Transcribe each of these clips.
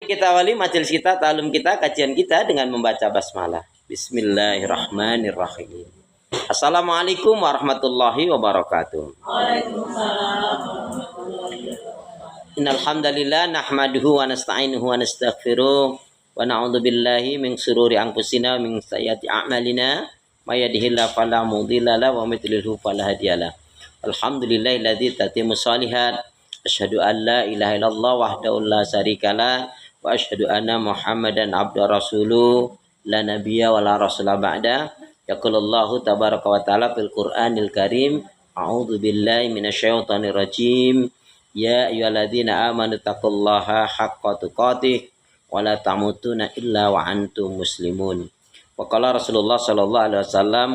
Kita awali majelis kita, ta'alum kita, kajian kita dengan membaca basmalah. Bismillahirrahmanirrahim. Assalamualaikum warahmatullahi wabarakatuh. Innal hamdalillah nahmaduhu wa nasta'inuhu wa nastaghfiruh wa na'udzu billahi min shururi anfusina wa min sayyiati a'malina may yahdihillahu fala mudilla lahu wa may yudlilhu fala hadiyalah. Alhamdulillahilladzi tatimmu shalihat. Asyhadu an la ilaha illallah wahdahu la syarikalah wa asyhadu anna Muhammadan abduhu rasuluh la nabiyya wa la rasula ba'da. Yaqulullahu tabaraka wa ta'ala fil Qur'anil Karim. A'udzu billahi minasyaitonir rajim. Ya ayyuhalladzina amanu taqullaha haqqa tuqatih wa la tamutunna illa wa antum muslimun. Wa qala Rasulullah sallallahu alaihi wasallam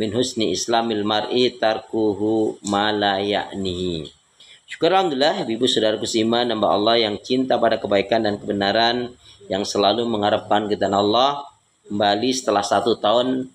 min husni islamil mar'i tarkuhu ma la ya'nihi. Syukur alhamdulillah ibu saudaraku seiman hamba Allah yang cinta pada kebaikan dan kebenaran, yang selalu mengharapkan kita Allah. Kembali setelah 1 tahun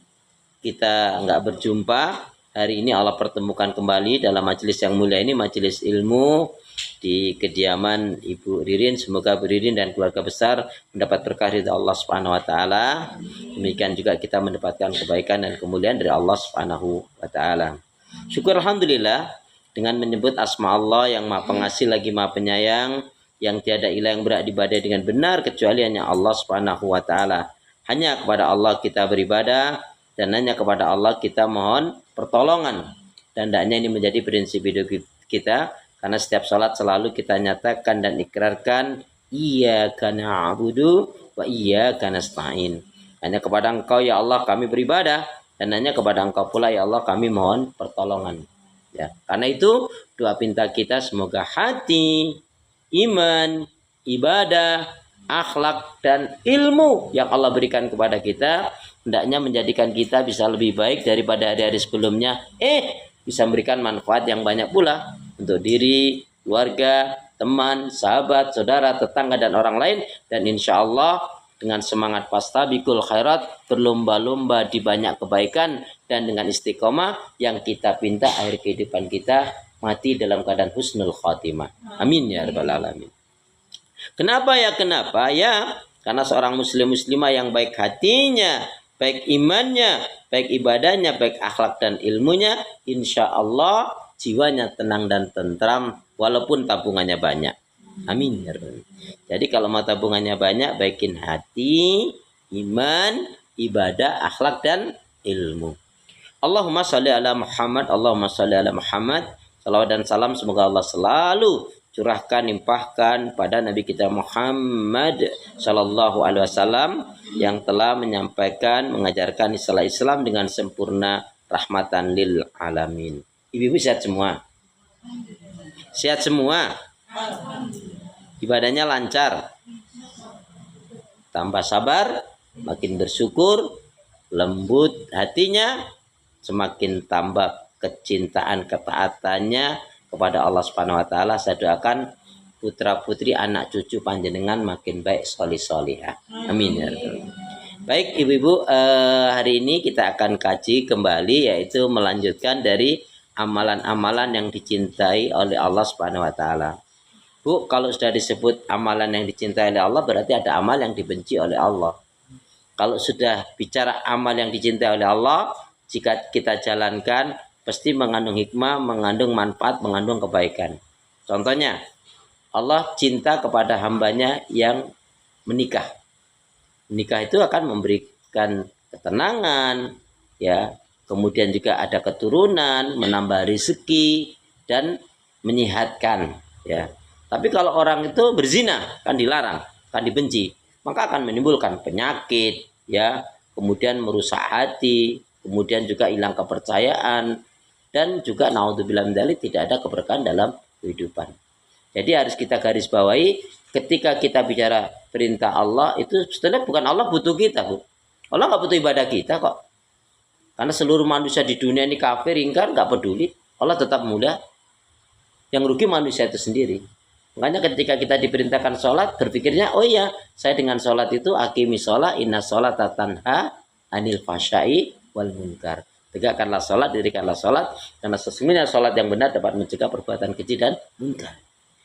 kita nggak berjumpa, hari ini Allah pertemukan kembali dalam majelis yang mulia ini, majelis ilmu di kediaman Ibu Ririn. Semoga Bu Ririn dan keluarga besar mendapat berkah dari Allah Subhanahu wa taala. Demikian juga kita mendapatkan kebaikan dan kemuliaan dari Allah Subhanahu wa taala. Syukur alhamdulillah dengan menyebut asma Allah yang Maha Pengasih lagi Maha Penyayang, yang tiada ilah yang berhak diibadahi dengan benar kecuali hanya Allah Subhanahu wa taala. Hanya kepada Allah kita beribadah dan hanya kepada Allah kita mohon pertolongan. Dan hendaknya ini menjadi prinsip hidup kita, karena setiap salat selalu kita nyatakan dan ikrarkan iyyaka na'budu wa iyyaka nasta'in. Hanya kepada Engkau ya Allah kami beribadah, dan hanya kepada Engkau pula ya Allah kami mohon pertolongan. Ya, karena itu doa pinta kita semoga hati, iman, ibadah, akhlak dan ilmu yang Allah berikan kepada kita hendaknya menjadikan kita bisa lebih baik daripada hari-hari sebelumnya. Bisa memberikan manfaat yang banyak pula untuk diri, keluarga, teman, sahabat, saudara, tetangga dan orang lain. Dan insya Allah dengan semangat fastabiqul khairat, berlomba-lomba di banyak kebaikan, dan dengan istiqomah yang kita pinta akhir kehidupan kita mati dalam keadaan husnul khatimah. Amin ya rabbal alamin. Kenapa ya? Karena seorang muslim muslimah yang baik hatinya, baik imannya, baik ibadahnya, baik akhlak dan ilmunya, insya Allah jiwanya tenang dan tentram walaupun tabungannya banyak. Amin ya rabbal alamin. Jadi kalau mau tabungannya banyak, baikin hati, iman, ibadah, akhlak dan ilmu. Allahumma sholli ala Muhammad, Allahumma sholli ala Muhammad. Salawat dan salam semoga Allah selalu curahkan, limpahkan pada Nabi kita Muhammad sallallahu alaihi wasallam yang telah menyampaikan, mengajarkan istilah Islam dengan sempurna, rahmatan lil alamin. Ibu-ibu sehat semua? Sehat semua? Ibadahnya lancar? Tambah sabar, makin bersyukur, lembut hatinya, semakin tambah kecintaan, ketaatannya kepada Allah Subhanahu wa taala. Saya doakan putra putri anak cucu panjenengan makin baik, solih-solihah. Amin ya rabbal alamin. Baik ibu-ibu, hari ini kita akan kaji kembali, yaitu melanjutkan dari amalan-amalan yang dicintai oleh Allah Subhanahu wa taala. Bu, kalau sudah disebut amalan yang dicintai oleh Allah, berarti ada amal yang dibenci oleh Allah. Kalau sudah bicara amal yang dicintai oleh Allah, jika kita jalankan pasti mengandung hikmah, mengandung manfaat, mengandung kebaikan. Contohnya, Allah cinta kepada hambanya yang menikah. Menikah itu akan memberikan ketenangan, ya. Kemudian juga ada keturunan, menambah rezeki dan menyehatkan, ya. Tapi kalau orang itu berzina, kan dilarang, kan dibenci, maka akan menimbulkan penyakit, ya. Kemudian merusak hati, kemudian juga hilang kepercayaan, dan juga naudzubillah min dzalik tidak ada keberkahan dalam kehidupan. Jadi harus kita garis bawahi, ketika kita bicara perintah Allah itu sebenarnya bukan Allah butuh kita, Bu. Allah nggak butuh ibadah kita kok. Karena seluruh manusia di dunia ini kafir, ingkar, nggak peduli. Allah tetap mulia. Yang rugi manusia itu sendiri. Makanya ketika kita diperintahkan sholat, berpikirnya, oh iya, saya dengan sholat itu akimi sholat, inna sholat tanha anil fasyai wal munkar. Tegakkanlah sholat, dirikanlah sholat, karena sesungguhnya sholat yang benar dapat mencegah perbuatan keji dan munkar.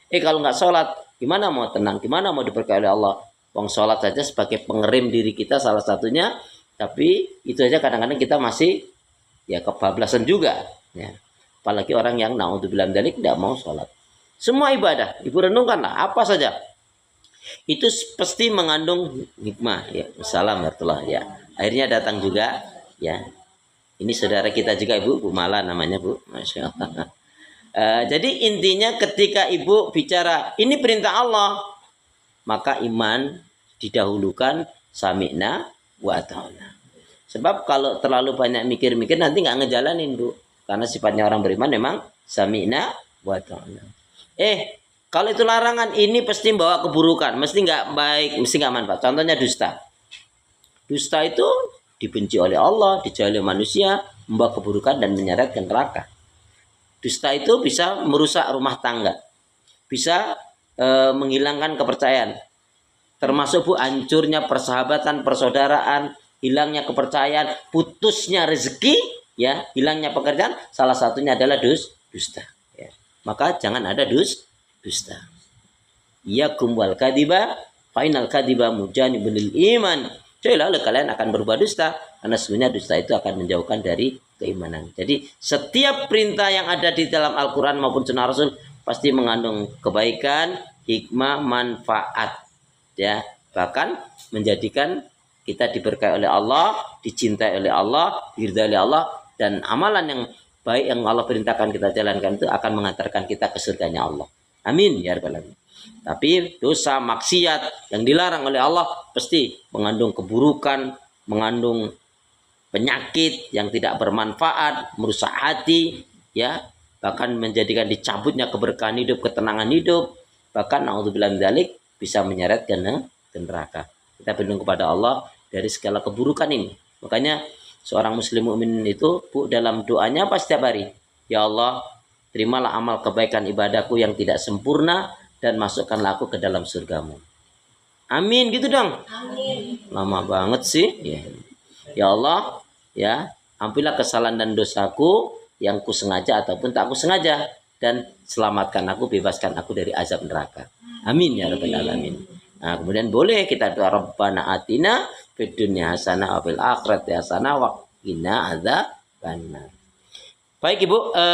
Kalau nggak sholat, Gimana mau tenang? Gimana mau diberkahi oleh Allah? Wong sholat saja sebagai pengerem diri kita salah satunya. Tapi itu aja kadang-kadang kita masih ya kebablasan juga. Ya. Apalagi orang yang naudzubillah min dzalik tidak mau sholat. Semua ibadah, ibu renungkanlah apa saja. Itu pasti mengandung hikmah. Ya, Assalamualaikum ya. Akhirnya datang juga ya. Ini saudara kita juga ibu, Bu Mala namanya Bu, masya Allah. Jadi intinya ketika ibu bicara ini perintah Allah, maka iman didahulukan sami'na wa ata'na. Sebab kalau terlalu banyak mikir-mikir nanti nggak ngejalanin Bu, karena sifatnya orang beriman memang sami'na wa ata'na. Kalau itu larangan ini pasti bawa keburukan, mesti nggak baik, mesti nggak manfaat. Contohnya dusta. Dusta itu dibenci oleh Allah, dijauhi oleh manusia, membawa keburukan dan menyeret ke neraka. Dusta itu bisa merusak rumah tangga, bisa menghilangkan kepercayaan, termasuk Bu hancurnya persahabatan, persaudaraan, hilangnya kepercayaan, putusnya rezeki, ya, hilangnya pekerjaan. Salah satunya adalah dusta. Ya. Maka jangan ada dusta. Iyakum wal kadiba, fainal kadiba mujanibul iman. Jauhilah kalian akan berbuat dusta, karena sebenarnya dusta itu akan menjauhkan dari keimanan. Jadi setiap perintah yang ada di dalam Al-Quran maupun Sunnah Rasul pasti mengandung kebaikan, hikmah, manfaat, ya, bahkan menjadikan kita diberkahi oleh Allah, dicintai oleh Allah, diridhai oleh Allah, dan amalan yang baik yang Allah perintahkan kita jalankan itu akan mengantarkan kita ke surganya Allah. Amin ya rabbal alamin. Tapi dosa maksiat yang dilarang oleh Allah pasti mengandung keburukan, mengandung penyakit yang tidak bermanfaat, merusak hati, ya, bahkan menjadikan dicabutnya keberkahan hidup, ketenangan hidup, bahkan naudzubillah min dzalik bisa menyeret ke neraka. Kita berlindung kepada Allah dari segala keburukan ini. Makanya seorang muslim mukmin itu Bu dalam doanya pas setiap hari, ya Allah, terimalah amal kebaikan ibadahku yang tidak sempurna dan masukkanlah aku ke dalam surgamu. Amin gitu dong. Amin. Lama banget sih. Ya Allah, ya, ampunilah kesalahan dan dosaku yang kusengaja ataupun tak kusengaja, dan selamatkan aku, bebaskan aku dari azab neraka. Amin ya rabbal alamin. Nah, kemudian boleh kita doa Rabbana atina fid dunya hasanah wa fil akhirati hasanah wa qina adzabannar. Baik Ibu,